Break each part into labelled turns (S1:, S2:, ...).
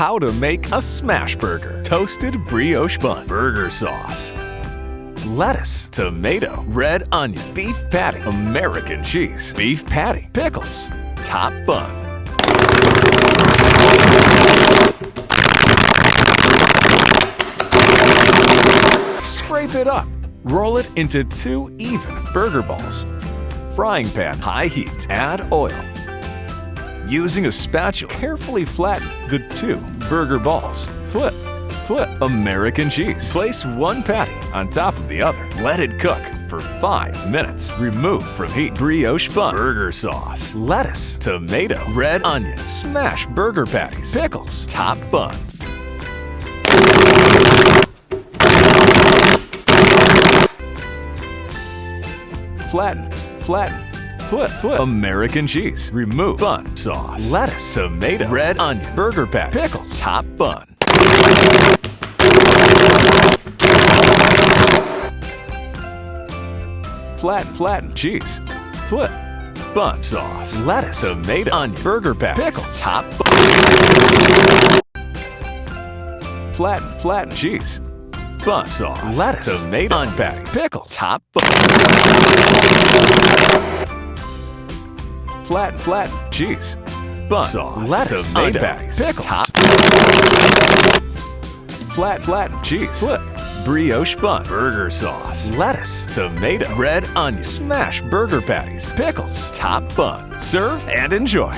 S1: How to make a smash burger. Toasted brioche bun, burger sauce, lettuce, tomato, red onion, beef patty, American cheese, beef patty, pickles, top bun. Scrape it up. Roll it into 2 even burger balls. Frying pan, high heat, add oil. Using a spatula, carefully flatten the 2 burger balls. Flip, American cheese. Place 1 patty on top of the other. Let it cook for 5 minutes. Remove from heat. Brioche bun, burger sauce, lettuce, tomato, red onion, smash burger patties, pickles, top bun. Flatten, flip, American cheese. Remove bun, sauce, lettuce, tomato, red onion, burger patties, pickles, top bun. Flatten, cheese. Flip, bun, sauce, lettuce, tomato, onion, burger patties, pickles, top bun. Flatten, cheese. Bun, sauce, lettuce, tomato, onion patties, pickles, top bun. Flatten, cheese. Bun, sauce, lettuce, tomato patties, pickles, top. Flatten, cheese. Flip, brioche bun, burger sauce, lettuce, tomato, red onion, smash burger patties, pickles, top bun. Serve and enjoy.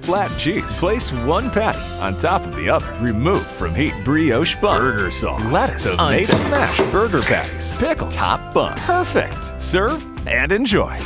S1: Flatten cheese. Place 1 patty on top of the other. Remove from heat. Brioche bun, burger sauce, lettuce, tomato, smash burger patties, pickles, top bun. Perfect. Serve and enjoy.